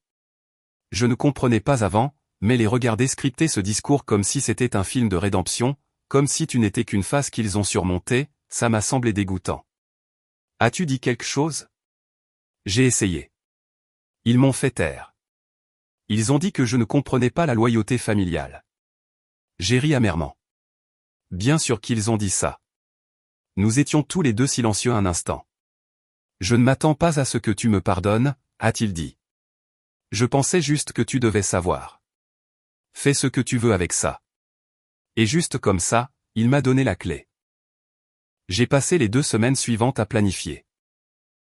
Je ne comprenais pas avant, mais les regarder scripter ce discours comme si c'était un film de rédemption, comme si tu n'étais qu'une phase qu'ils ont surmontée, ça m'a semblé dégoûtant. As-tu dit quelque chose? J'ai essayé. Ils m'ont fait taire. Ils ont dit que je ne comprenais pas la loyauté familiale. J'ai ri amèrement. Bien sûr qu'ils ont dit ça. Nous étions tous les 2 silencieux un instant. Je ne m'attends pas à ce que tu me pardonnes, a-t-il dit. Je pensais juste que tu devais savoir. Fais ce que tu veux avec ça. Et juste comme ça, il m'a donné la clé. J'ai passé les 2 semaines suivantes à planifier.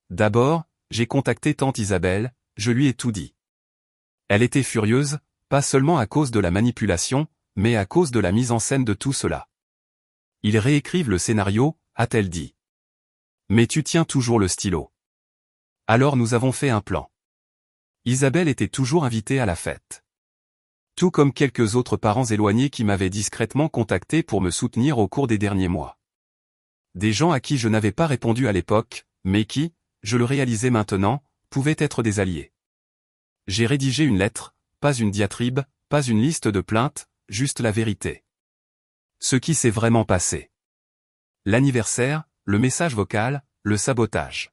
D'abord, j'ai contacté tante Isabelle, je lui ai tout dit. Elle était furieuse, pas seulement à cause de la manipulation, mais à cause de la mise en scène de tout cela. Ils réécrivent le scénario, a-t-elle dit. Mais tu tiens toujours le stylo. Alors nous avons fait un plan. Isabelle était toujours invitée à la fête. Tout comme quelques autres parents éloignés qui m'avaient discrètement contacté pour me soutenir au cours des derniers mois. Des gens à qui je n'avais pas répondu à l'époque, mais qui, je le réalisais maintenant, pouvaient être des alliés. J'ai rédigé une lettre, pas une diatribe, pas une liste de plaintes, juste la vérité. Ce qui s'est vraiment passé. L'anniversaire, le message vocal, le sabotage.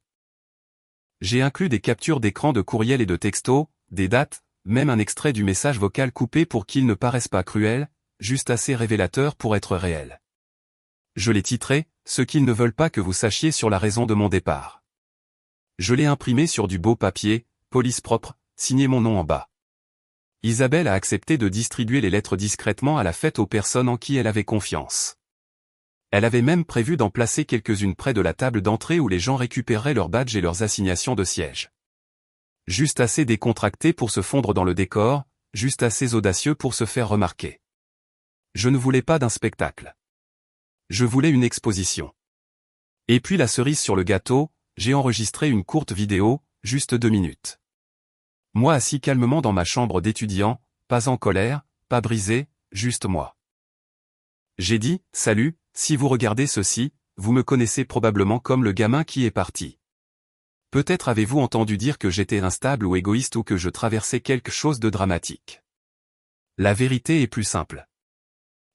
J'ai inclus des captures d'écran de courriel et de textos, des dates, même un extrait du message vocal coupé pour qu'il ne paraisse pas cruel, juste assez révélateur pour être réel. Je l'ai titré « Ce qu'ils ne veulent pas que vous sachiez sur la raison de mon départ ». Je l'ai imprimé sur du beau papier, police propre, signé mon nom en bas. Isabelle a accepté de distribuer les lettres discrètement à la fête aux personnes en qui elle avait confiance. Elle avait même prévu d'en placer quelques-unes près de la table d'entrée où les gens récupéreraient leurs badges et leurs assignations de siège. Juste assez décontracté pour se fondre dans le décor, juste assez audacieux pour se faire remarquer. Je ne voulais pas d'un spectacle. Je voulais une exposition. Et puis la cerise sur le gâteau, j'ai enregistré une courte vidéo, juste 2 minutes. Moi assis calmement dans ma chambre d'étudiant, pas en colère, pas brisé, juste moi. J'ai dit, salut, si vous regardez ceci, vous me connaissez probablement comme le gamin qui est parti. Peut-être avez-vous entendu dire que j'étais instable ou égoïste ou que je traversais quelque chose de dramatique. La vérité est plus simple.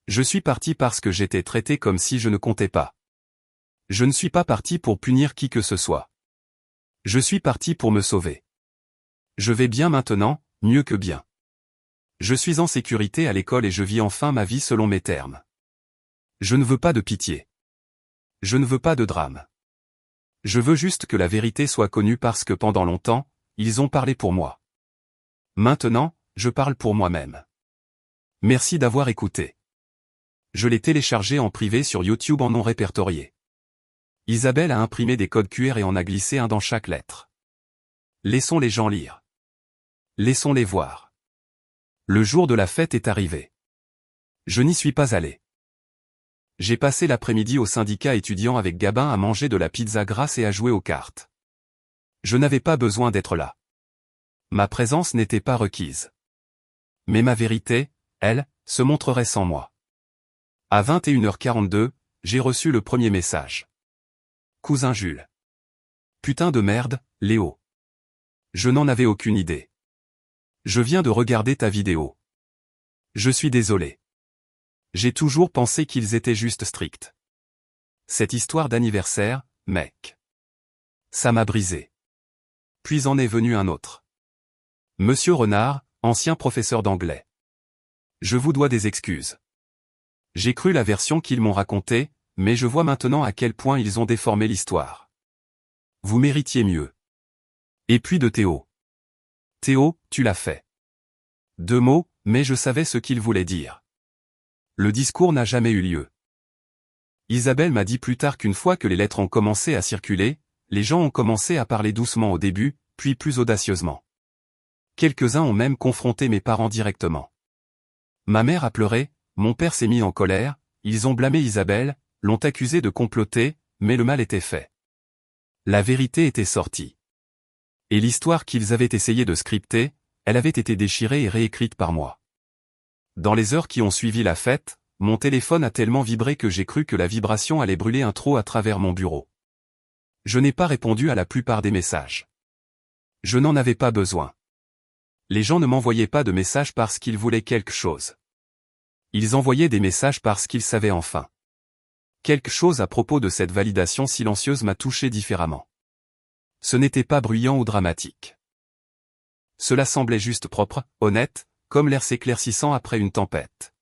Je suis parti parce que j'étais traité comme si je ne comptais pas. Je ne suis pas parti pour punir qui que ce soit. Je suis parti pour me sauver. Je vais bien maintenant, mieux que bien. Je suis en sécurité à l'école et je vis enfin ma vie selon mes termes. Je ne veux pas de pitié. Je ne veux pas de drame. Je veux juste que la vérité soit connue parce que pendant longtemps, ils ont parlé pour moi. Maintenant, je parle pour moi-même. Merci d'avoir écouté. Je l'ai téléchargé en privé sur YouTube en non répertorié. Isabelle a imprimé des codes QR et en a glissé un dans chaque lettre. Laissons les gens lire. Laissons-les voir. Le jour de la fête est arrivé. Je n'y suis pas allé. J'ai passé l'après-midi au syndicat étudiant avec Gabin à manger de la pizza grasse et à jouer aux cartes. Je n'avais pas besoin d'être là. Ma présence n'était pas requise. Mais ma vérité, elle, se montrerait sans moi. À 21h42, j'ai reçu le premier message. Cousin Jules. Putain de merde, Léo. Je n'en avais aucune idée. Je viens de regarder ta vidéo. Je suis désolé. J'ai toujours pensé qu'ils étaient juste stricts. Cette histoire d'anniversaire, mec. Ça m'a brisé. Puis en est venu un autre. Monsieur Renard, ancien professeur d'anglais. Je vous dois des excuses. J'ai cru la version qu'ils m'ont racontée, mais je vois maintenant à quel point ils ont déformé l'histoire. Vous méritiez mieux. Et puis de Théo. Théo, tu l'as fait. 2 mots, mais je savais ce qu'il voulait dire. Le discours n'a jamais eu lieu. Isabelle m'a dit plus tard qu'une fois que les lettres ont commencé à circuler, les gens ont commencé à parler doucement au début, puis plus audacieusement. Quelques-uns ont même confronté mes parents directement. Ma mère a pleuré, mon père s'est mis en colère, ils ont blâmé Isabelle, l'ont accusée de comploter, mais le mal était fait. La vérité était sortie. Et l'histoire qu'ils avaient essayé de scripter, elle avait été déchirée et réécrite par moi. Dans les heures qui ont suivi la fête, mon téléphone a tellement vibré que j'ai cru que la vibration allait brûler un trou à travers mon bureau. Je n'ai pas répondu à la plupart des messages. Je n'en avais pas besoin. Les gens ne m'envoyaient pas de messages parce qu'ils voulaient quelque chose. Ils envoyaient des messages parce qu'ils savaient enfin. Quelque chose à propos de cette validation silencieuse m'a touché différemment. Ce n'était pas bruyant ou dramatique. Cela semblait juste propre, honnête, comme l'air s'éclaircissant après une tempête.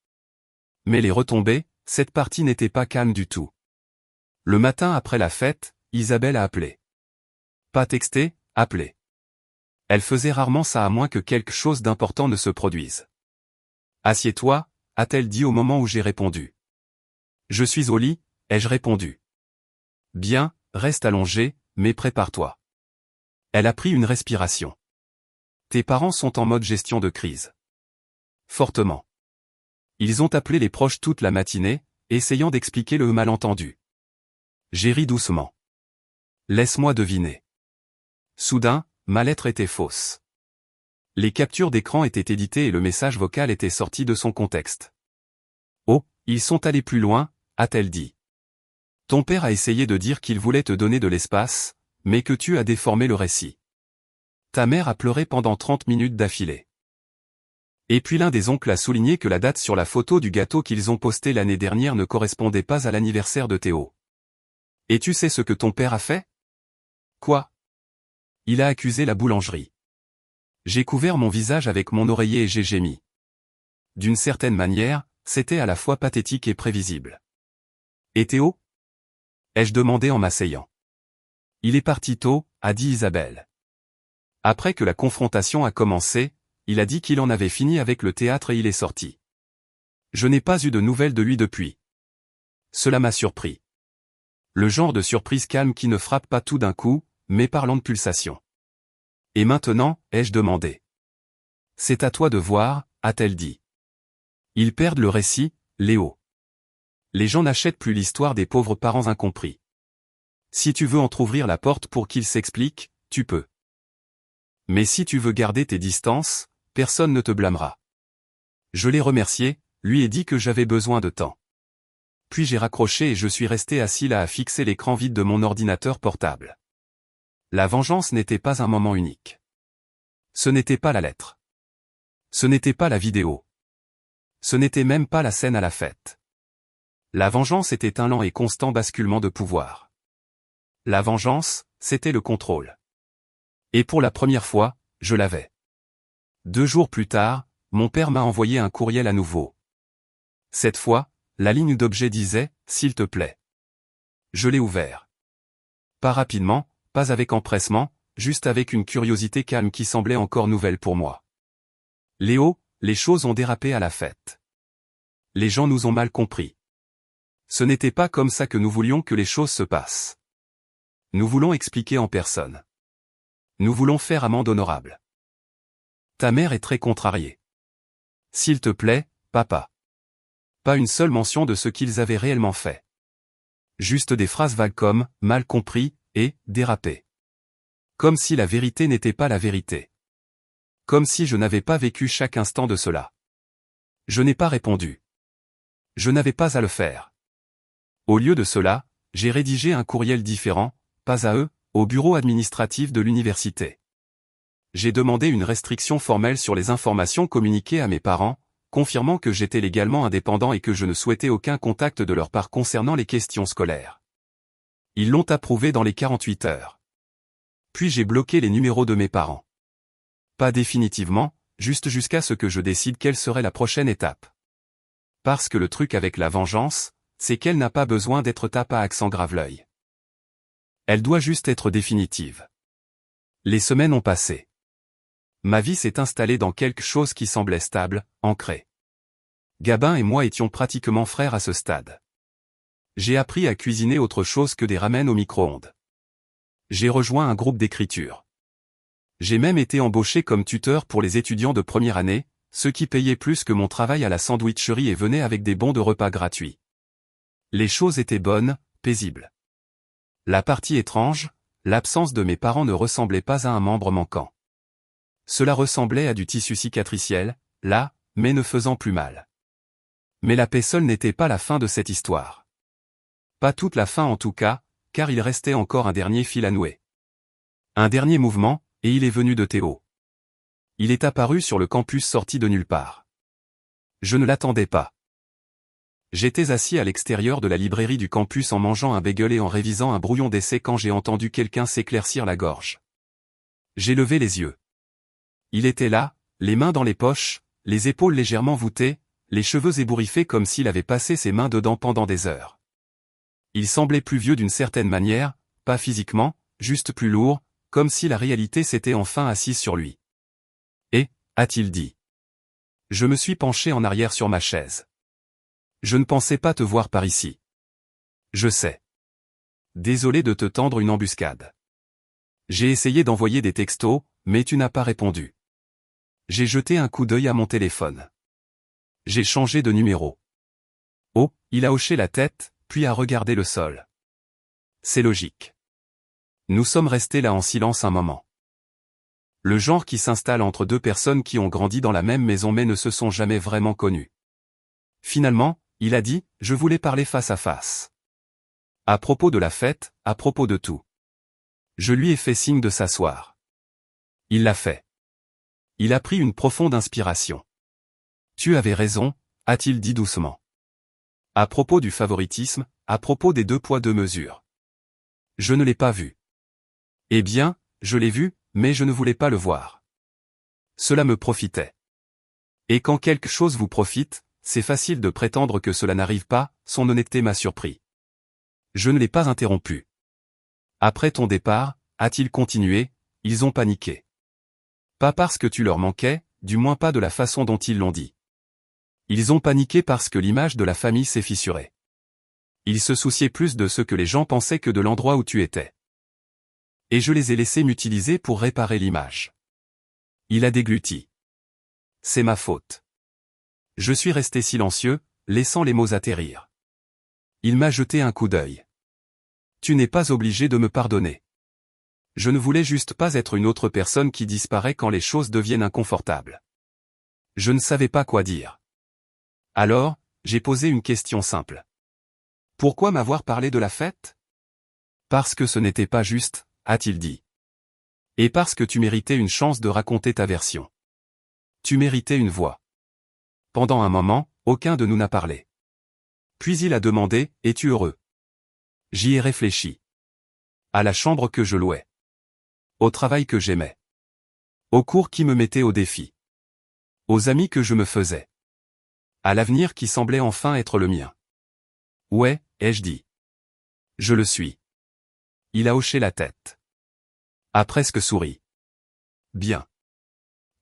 Mais les retombées, cette partie n'était pas calme du tout. Le matin après la fête, Isabelle a appelé. Pas texté, appelé. Elle faisait rarement ça à moins que quelque chose d'important ne se produise. Assieds-toi, a-t-elle dit au moment où j'ai répondu. Je suis au lit, ai-je répondu. Bien, reste allongé, mais prépare-toi. Elle a pris une respiration. Tes parents sont en mode gestion de crise. Fortement. Ils ont appelé les proches toute la matinée, essayant d'expliquer le malentendu. J'ai ri doucement. Laisse-moi deviner. Soudain, ma lettre était fausse. Les captures d'écran étaient éditées et le message vocal était sorti de son contexte. Oh, ils sont allés plus loin, a-t-elle dit. Ton père a essayé de dire qu'il voulait te donner de l'espace, mais que tu as déformé le récit. Ta mère a pleuré pendant 30 minutes d'affilée. Et puis l'un des oncles a souligné que la date sur la photo du gâteau qu'ils ont posté l'année dernière ne correspondait pas à l'anniversaire de Théo. Et tu sais ce que ton père a fait? Quoi? Il a accusé la boulangerie. J'ai couvert mon visage avec mon oreiller et j'ai gémi. D'une certaine manière, c'était à la fois pathétique et prévisible. Et Théo? Ai-je demandé en m'asseyant. Il est parti tôt, a dit Isabelle. Après que la confrontation a commencé, il a dit qu'il en avait fini avec le théâtre et il est sorti. Je n'ai pas eu de nouvelles de lui depuis. Cela m'a surpris. Le genre de surprise calme qui ne frappe pas tout d'un coup, mais parlant de pulsation. Et maintenant, ai-je demandé. C'est à toi de voir, a-t-elle dit. Ils perdent le récit, Léo. Les gens n'achètent plus l'histoire des pauvres parents incompris. Si tu veux entrouvrir la porte pour qu'ils s'expliquent, tu peux. Mais si tu veux garder tes distances, personne ne te blâmera. Je l'ai remercié, lui ai dit que j'avais besoin de temps. Puis j'ai raccroché et je suis resté assis là à fixer l'écran vide de mon ordinateur portable. La vengeance n'était pas un moment unique. Ce n'était pas la lettre. Ce n'était pas la vidéo. Ce n'était même pas la scène à la fête. La vengeance était un lent et constant basculement de pouvoir. La vengeance, c'était le contrôle. Et pour la première fois, je l'avais. 2 jours plus tard, mon père m'a envoyé un courriel à nouveau. Cette fois, la ligne d'objet disait « S'il te plaît ». Je l'ai ouvert. Pas rapidement, pas avec empressement, juste avec une curiosité calme qui semblait encore nouvelle pour moi. Léo, les choses ont dérapé à la fête. Les gens nous ont mal compris. Ce n'était pas comme ça que nous voulions que les choses se passent. Nous voulons expliquer en personne. Nous voulons faire amende honorable. Ta mère est très contrariée. S'il te plaît, papa. Pas une seule mention de ce qu'ils avaient réellement fait. Juste des phrases vagues comme « mal compris » et « dérapé ». Comme si la vérité n'était pas la vérité. Comme si je n'avais pas vécu chaque instant de cela. Je n'ai pas répondu. Je n'avais pas à le faire. Au lieu de cela, j'ai rédigé un courriel différent, pas à eux, au bureau administratif de l'université. J'ai demandé une restriction formelle sur les informations communiquées à mes parents, confirmant que j'étais légalement indépendant et que je ne souhaitais aucun contact de leur part concernant les questions scolaires. Ils l'ont approuvé dans les 48 heures. Puis j'ai bloqué les numéros de mes parents. Pas définitivement, juste jusqu'à ce que je décide quelle serait la prochaine étape. Parce que le truc avec la vengeance, c'est qu'elle n'a pas besoin d'être tape à accent grave l'œil. Elle doit juste être définitive. Les semaines ont passé. Ma vie s'est installée dans quelque chose qui semblait stable, ancré. Gabin et moi étions pratiquement frères à ce stade. J'ai appris à cuisiner autre chose que des ramen au micro-ondes. J'ai rejoint un groupe d'écriture. J'ai même été embauché comme tuteur pour les étudiants de première année, ceux qui payaient plus que mon travail à la sandwicherie et venaient avec des bons de repas gratuits. Les choses étaient bonnes, paisibles. La partie étrange, l'absence de mes parents ne ressemblait pas à un membre manquant. Cela ressemblait à du tissu cicatriciel, là, mais ne faisant plus mal. Mais la paix seule n'était pas la fin de cette histoire. Pas toute la fin en tout cas, car il restait encore un dernier fil à nouer. Un dernier mouvement, et il est venu de Théo. Il est apparu sur le campus sorti de nulle part. Je ne l'attendais pas. J'étais assis à l'extérieur de la librairie du campus en mangeant un bagel et en révisant un brouillon d'essai quand j'ai entendu quelqu'un s'éclaircir la gorge. J'ai levé les yeux. Il était là, les mains dans les poches, les épaules légèrement voûtées, les cheveux ébouriffés comme s'il avait passé ses mains dedans pendant des heures. Il semblait plus vieux d'une certaine manière, pas physiquement, juste plus lourd, comme si la réalité s'était enfin assise sur lui. Et, a-t-il dit. Je me suis penché en arrière sur ma chaise. Je ne pensais pas te voir par ici. Je sais. Désolé de te tendre une embuscade. J'ai essayé d'envoyer des textos, mais tu n'as pas répondu. J'ai jeté un coup d'œil à mon téléphone. J'ai changé de numéro. Oh, il a hoché la tête, puis a regardé le sol. C'est logique. Nous sommes restés là en silence un moment. Le genre qui s'installe entre deux personnes qui ont grandi dans la même maison mais ne se sont jamais vraiment connues. Finalement, il a dit, je voulais parler face à face. À propos de la fête, à propos de tout. Je lui ai fait signe de s'asseoir. Il l'a fait. Il a pris une profonde inspiration. Tu avais raison, a-t-il dit doucement. À propos du favoritisme, à propos des 2 poids 2 mesures. Je ne l'ai pas vu. Eh bien, je l'ai vu, mais je ne voulais pas le voir. Cela me profitait. Et quand quelque chose vous profite, c'est facile de prétendre que cela n'arrive pas, son honnêteté m'a surpris. Je ne l'ai pas interrompu. Après ton départ, a-t-il continué, ils ont paniqué. Pas parce que tu leur manquais, du moins pas de la façon dont ils l'ont dit. Ils ont paniqué parce que l'image de la famille s'est fissurée. Ils se souciaient plus de ce que les gens pensaient que de l'endroit où tu étais. Et je les ai laissés m'utiliser pour réparer l'image. Il a dégluti. C'est ma faute. Je suis resté silencieux, laissant les mots atterrir. Il m'a jeté un coup d'œil. Tu n'es pas obligé de me pardonner. Je ne voulais juste pas être une autre personne qui disparaît quand les choses deviennent inconfortables. Je ne savais pas quoi dire. Alors, j'ai posé une question simple. Pourquoi m'avoir parlé de la fête? Parce que ce n'était pas juste, a-t-il dit. Et parce que tu méritais une chance de raconter ta version. Tu méritais une voix. Pendant un moment, aucun de nous n'a parlé. Puis il a demandé, es-tu heureux? J'y ai réfléchi. À la chambre que je louais. Au travail que j'aimais. Aux cours qui me mettaient au défi. Aux amis que je me faisais. À l'avenir qui semblait enfin être le mien. Ouais, ai-je dit. Je le suis. Il a hoché la tête. A presque souri. Bien.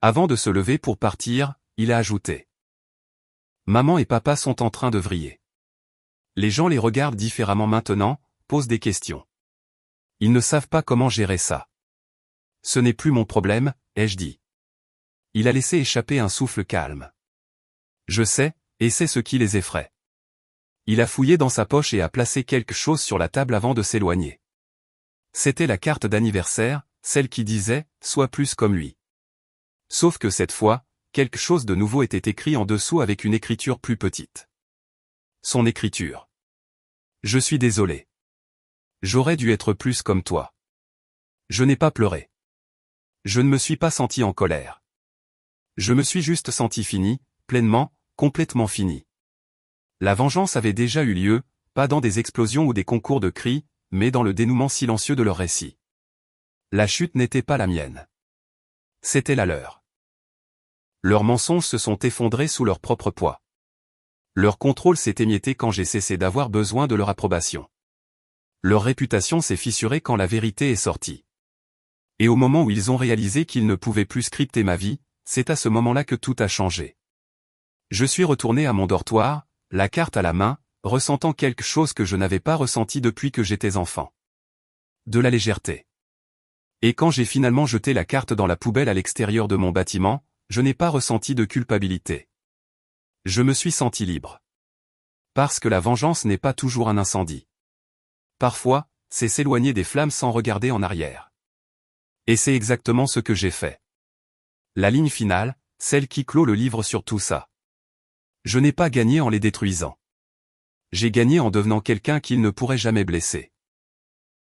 Avant de se lever pour partir, il a ajouté. Maman et papa sont en train de vriller. Les gens les regardent différemment maintenant, posent des questions. Ils ne savent pas comment gérer ça. Ce n'est plus mon problème, ai-je dit. Il a laissé échapper un souffle calme. Je sais, et c'est ce qui les effraie. Il a fouillé dans sa poche et a placé quelque chose sur la table avant de s'éloigner. C'était la carte d'anniversaire, celle qui disait « Sois plus comme lui ». Sauf que cette fois, quelque chose de nouveau était écrit en dessous avec une écriture plus petite. Son écriture. Je suis désolé. J'aurais dû être plus comme toi. Je n'ai pas pleuré. Je ne me suis pas senti en colère. Je me suis juste senti fini, pleinement, complètement fini. La vengeance avait déjà eu lieu, pas dans des explosions ou des concours de cris, mais dans le dénouement silencieux de leur récit. La chute n'était pas la mienne. C'était la leur. Leurs mensonges se sont effondrés sous leur propre poids. Leur contrôle s'est émietté quand j'ai cessé d'avoir besoin de leur approbation. Leur réputation s'est fissurée quand la vérité est sortie. Et au moment où ils ont réalisé qu'ils ne pouvaient plus scripter ma vie, c'est à ce moment-là que tout a changé. Je suis retourné à mon dortoir, la carte à la main, ressentant quelque chose que je n'avais pas ressenti depuis que j'étais enfant. De la légèreté. Et quand j'ai finalement jeté la carte dans la poubelle à l'extérieur de mon bâtiment, je n'ai pas ressenti de culpabilité. Je me suis senti libre. Parce que la vengeance n'est pas toujours un incendie. Parfois, c'est s'éloigner des flammes sans regarder en arrière. Et c'est exactement ce que j'ai fait. La ligne finale, celle qui clôt le livre sur tout ça. Je n'ai pas gagné en les détruisant. J'ai gagné en devenant quelqu'un qu'ils ne pourraient jamais blesser.